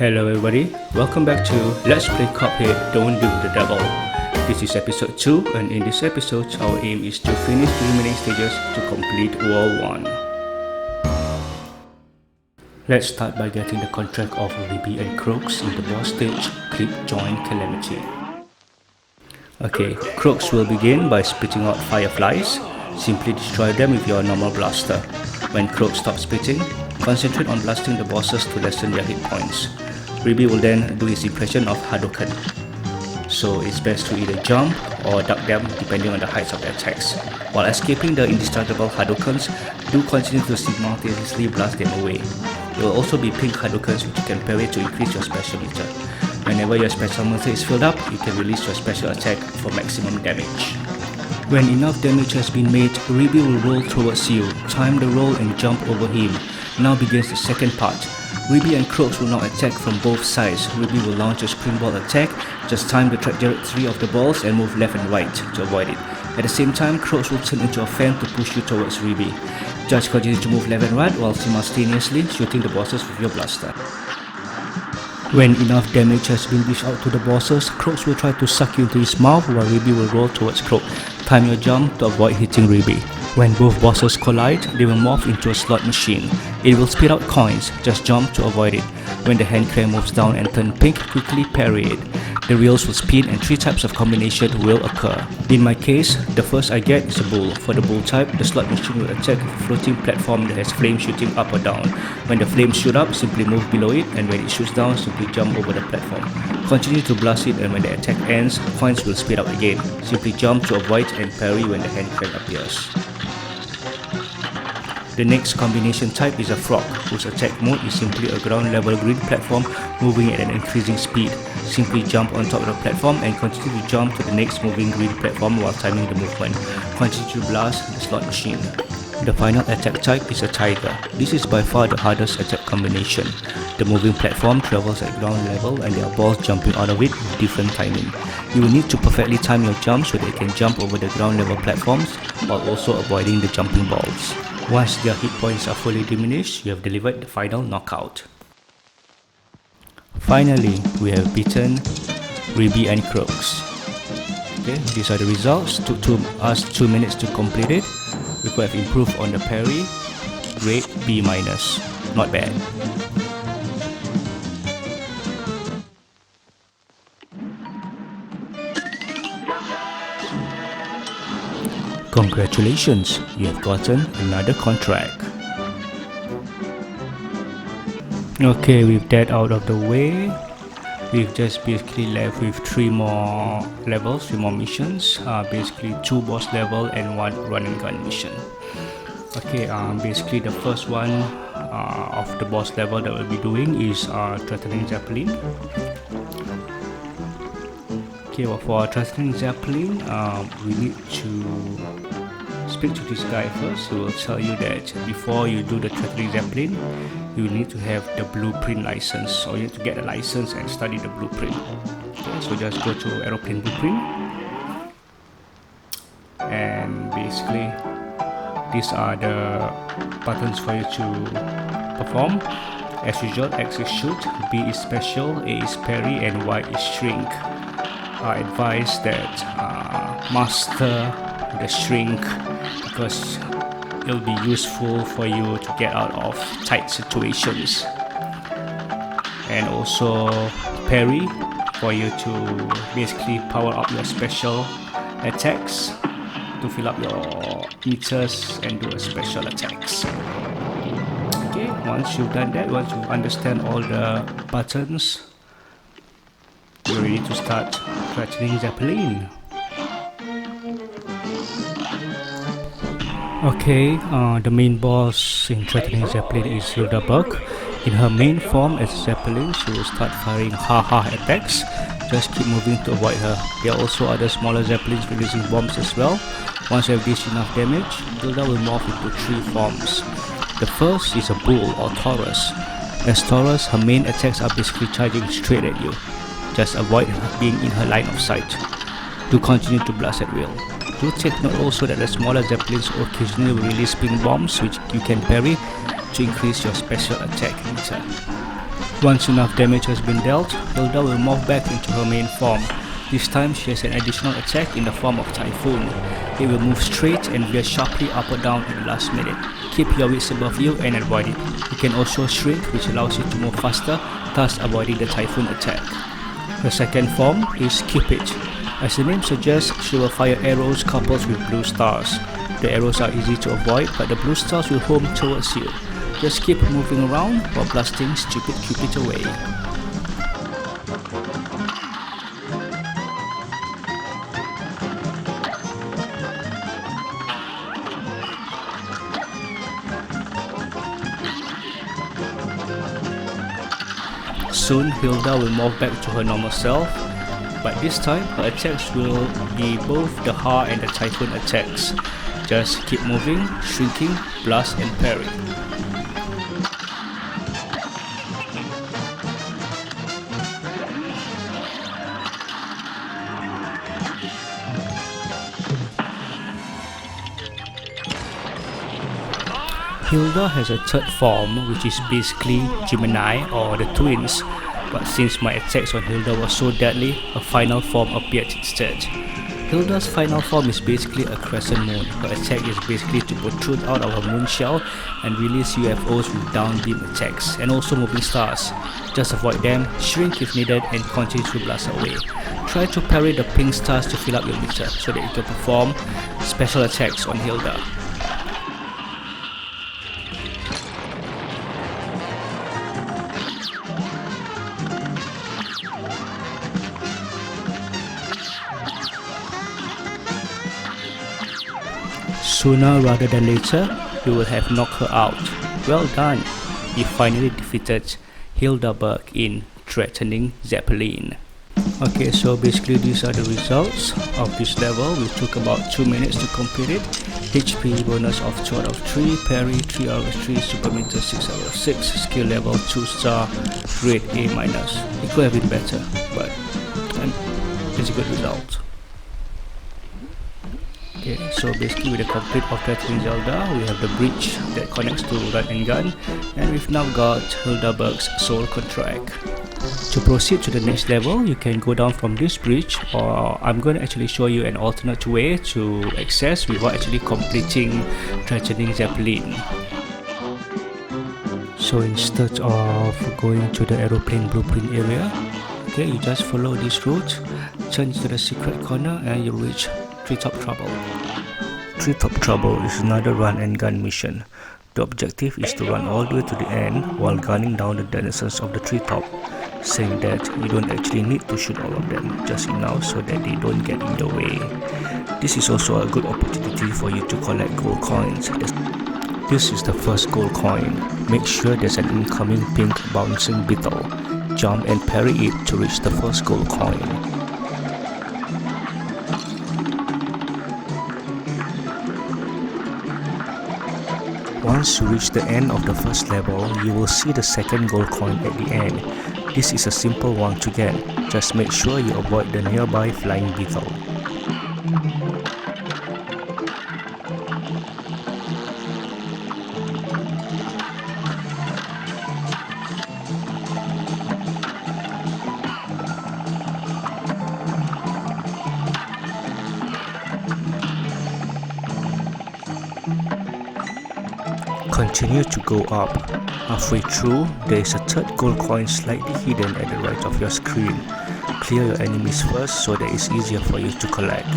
Hello everybody, welcome back to Let's Play Cuphead Don't Do the Devil. This is episode 2 and in this episode our aim is to finish the remaining stages to complete World 1. Let's start by getting the contract of Ruby and Crooks in the boss stage, click Join Calamity. Okay, Crooks will begin by spitting out fireflies. Simply destroy them with your normal blaster. When Crooks stops spitting, concentrate on blasting the bosses to lessen their hit points. Ruby will then do his impression of Hadouken. So it's best to either jump or duck them depending on the heights of their attacks. While escaping the indestructible Hadoukens, do continue to simultaneously blast them away. There will also be pink Hadoukens which you can parry to increase your special meter. Whenever your special meter is filled up, you can release your special attack for maximum damage. When enough damage has been made, Ruby will roll towards you. Time the roll and jump over him. Now begins the second part. Ruby and Crooks will now attack from both sides. Ruby will launch a springboard attack. Just time the trajectory of the balls and move left and right to avoid it. At the same time, Crooks will turn into a fan to push you towards Ruby. Just continue to move left and right while simultaneously shooting the bosses with your blaster. When enough damage has been dished out to the bosses, Crooks will try to suck you into his mouth while Ruby will roll towards Crooks. Time your jump to avoid hitting Ruby. When both bosses collide, they will morph into a slot machine. It will spit out coins, just jump to avoid it. When the hand crank moves down and turn pink, quickly parry it. The reels will spin and 3 types of combination will occur. In my case, the first I get is a bull. For the bull type, the slot machine will attack with a floating platform that has flames shooting up or down. When the flames shoot up, simply move below it, and when it shoots down, simply jump over the platform. Continue to blast it, and when the attack ends, coins will spit out again. Simply jump to avoid and parry when the hand crank appears. The next combination type is a frog, whose attack mode is simply a ground level green platform moving at an increasing speed. Simply jump on top of the platform and continue to jump to the next moving green platform while timing the movement. Continue to blast the slot machine. The final attack type is a tiger. This is by far the hardest attack combination. The moving platform travels at ground level and there are balls jumping out of it with different timing. You will need to perfectly time your jump so that you can jump over the ground level platforms while also avoiding the jumping balls. Once their hit points are fully diminished, you have delivered the final knockout. Finally, we have beaten Ruby and Crooks. Okay, these are the results. Took us 2 minutes to complete it. We could have improved on the parry. Grade B-. Not bad. Congratulations, you have gotten another contract. Okay, with that out of the way, we've just basically left with 3 more levels, 3 more missions. Basically 2 boss level and 1 run and gun mission. Okay, basically the first one of the boss level that we'll be doing is Threatenin Zeppelin. Okay, well, for Threatenin Zeppelin, we need to speak to this guy first. He will tell you that before you do the Threatenin Zeppelin, you need to have the blueprint license, or you need to get a license and study the blueprint. Okay, so just go to Aeroplane Blueprint, and basically these are the buttons for you to perform. As usual, X is shoot, B is special, A is parry, and Y is shrink. I advise that master the shrink because it'll be useful for you to get out of tight situations, and also parry for you to basically power up your special attacks to fill up your meters and do a special attacks. Okay, once you've done that, once you understand all the buttons, you're ready to start Threatenin Zeppelin. Okay, the main boss in Threatenin Zeppelin is Bug. In her main form as Zeppelin, she will start firing ha-ha attacks. Just keep moving to avoid her. There are also other smaller Zeppelins releasing bombs as well. Once you have dished enough damage, Hilda will morph into 3 forms. The first is a bull or Taurus. As Taurus, her main attacks are basically charging straight at you. Just avoid being in her line of sight. Do continue to blast at will. Do take note also that the smaller Zeppelins occasionally will release ping bombs which you can parry to increase your special attack meter. Once enough damage has been dealt, Hilda will morph back into her main form. This time she has an additional attack in the form of Typhoon. It will move straight and veer sharply up or down at the last minute. Keep your wits above you and avoid it. You can also shrink, which allows you to move faster, thus avoiding the Typhoon attack. Her second form is Cupid. As the name suggests, she will fire arrows coupled with blue stars. The arrows are easy to avoid, but the blue stars will home towards you. Just keep moving around while blasting stupid Cupid away. Soon, Hilda will morph back to her normal self, but this time her attacks will be both the Ha and the Typhoon attacks. Just keep moving, shrinking, blast and parry. Hilda has a third form, which is basically Gemini or the twins, but since my attacks on Hilda were so deadly, a final form appeared instead. Hilda's final form is basically a crescent moon. Her attack is basically to protrude out of her moon shell and release UFOs with downbeam attacks, and also moving stars. Just avoid them, shrink if needed, and continue to blast away. Try to parry the pink stars to fill up your meter so that you can perform special attacks on Hilda. Sooner rather than later, you will have knocked her out. Well done! You finally defeated Hilda in Threatenin Zeppelin. Okay, so basically these are the results of this level. We took about 2 minutes to complete it. HP bonus of 2 out of 3, parry 3 out of 3, super meter 6 out of 6, skill level 2 star, grade A-. It could have been better, but it's a good result. Okay, so basically with the complete of Threatenin Zelda, we have the bridge that connects to Run and Gun, and we've now got Hilda's soul contract. To proceed to the next level, you can go down from this bridge, or I'm going to actually show you an alternate way to access without actually completing Threatenin Zeppelin. So instead of going to the Aeroplane Blueprint area, okay, you just follow this route, turn to the secret corner and you'll reach Treetop Trouble. Treetop Trouble is another run and gun mission. The objective is to run all the way to the end while gunning down the denizens of the treetop, saying that you don't actually need to shoot all of them, just enough so that they don't get in the way. This is also a good opportunity for you to collect gold coins. This is the first gold coin. Make sure there's an incoming pink bouncing beetle. Jump and parry it to reach the first gold coin. Once you reach the end of the first level, you will see the second gold coin at the end. This is a simple one to get, just make sure you avoid the nearby flying beetle. Continue to go up. Halfway through, there is a third gold coin slightly hidden at the right of your screen. Clear your enemies first so that it's easier for you to collect.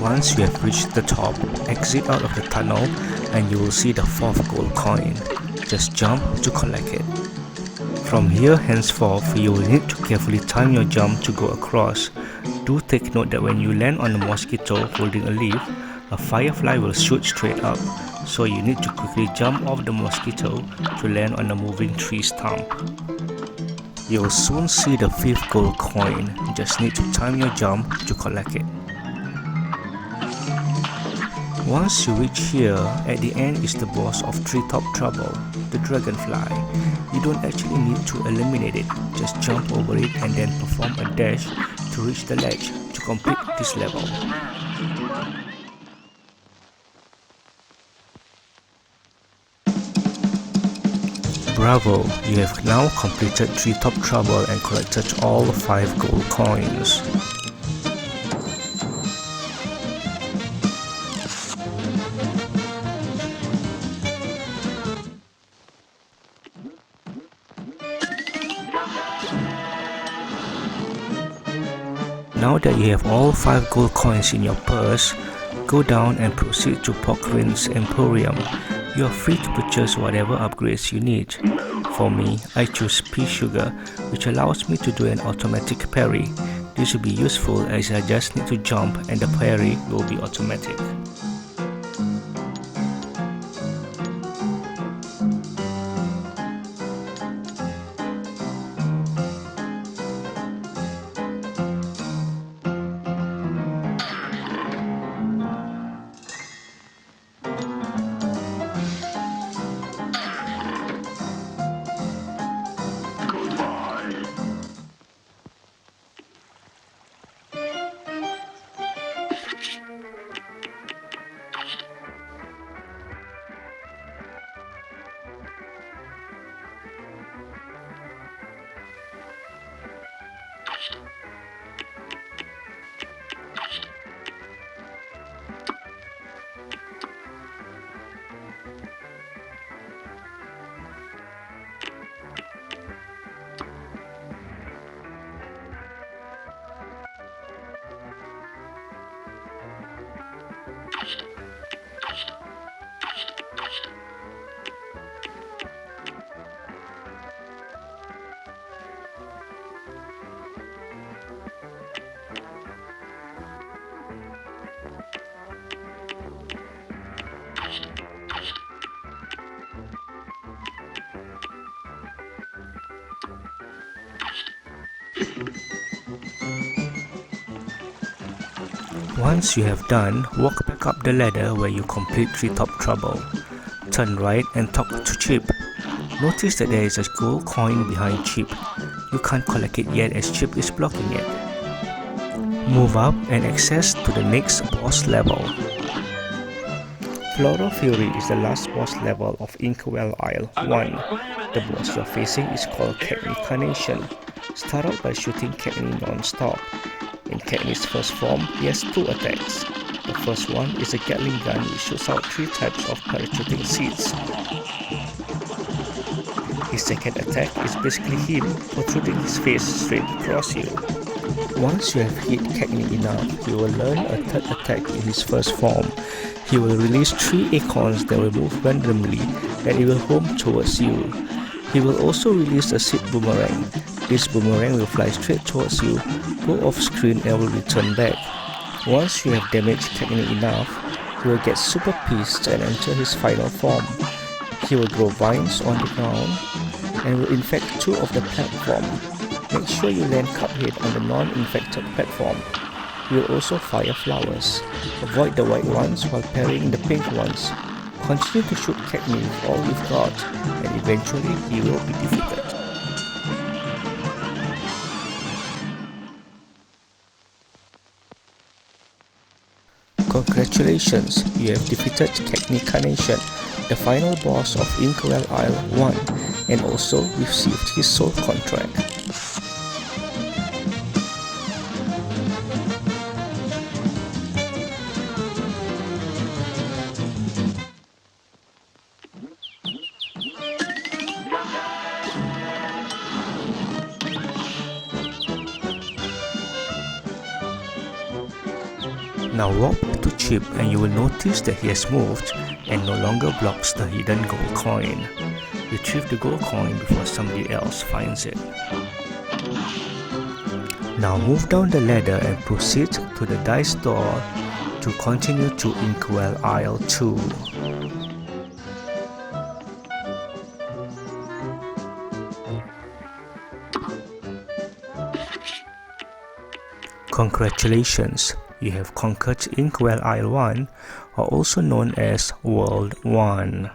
Once you have reached the top, exit out of the tunnel and you will see the fourth gold coin. Just jump to collect it. From here henceforth, you will need to carefully time your jump to go across. Do take note that when you land on a mosquito holding a leaf, a firefly will shoot straight up, so you need to quickly jump off the mosquito to land on a moving tree stump. You will soon see the fifth gold coin, just need to time your jump to collect it. Once you reach here, at the end is the boss of Treetop Trouble, the dragonfly. You don't actually need to eliminate it, just jump over it and then perform a dash to reach the ledge to complete this level. Bravo! You have now completed Treetop Trouble and collected all 5 gold coins. Now that you have all 5 gold coins in your purse, go down and proceed to Porkrind's Emporium. You are free to purchase whatever upgrades you need. For me, I choose pea sugar, which allows me to do an automatic parry. This will be useful as I just need to jump and the parry will be automatic. Once you have done, walk back up the ladder where you complete Treetop Trouble. Turn right and talk to Chip. Notice that there is a gold coin behind Chip. You can't collect it yet as Chip is blocking it. Move up and access to the next boss level. Floral Fury is the last boss level of Inkwell Isle 1. The boss you're facing is called Calamity. Start out by shooting Calamity non-stop. In Cacney's first form, he has 2 attacks. The first one is a Gatling gun which shoots out 3 types of parachuting seeds. His second attack is basically him protruding his face straight across you. Once you have hit Cacney enough, he will learn a third attack in his first form. He will release 3 acorns that will move randomly and it will home towards you. He will also release a seed boomerang. This boomerang will fly straight towards you, go off screen and will return back. Once you have damaged Cacney enough, he will get super pissed and enter his final form. He will grow vines on the ground and will infect 2 of the platform. Make sure you land Cuphead on the non-infected platform. He will also fire flowers. Avoid the white ones while parrying the pink ones. Continue to shoot Cacney with all you've got and eventually he will be defeated. Congratulations, you have defeated Cacney, the final boss of Inkwell Isle 1, and also received his soul contract. Now walk to Chip and you will notice that he has moved and no longer blocks the hidden gold coin. Retrieve the gold coin before somebody else finds it. Now move down the ladder and proceed to the dice door to continue to Inkwell Isle 2. Congratulations, you have conquered Inkwell Isle 1, or also known as World 1.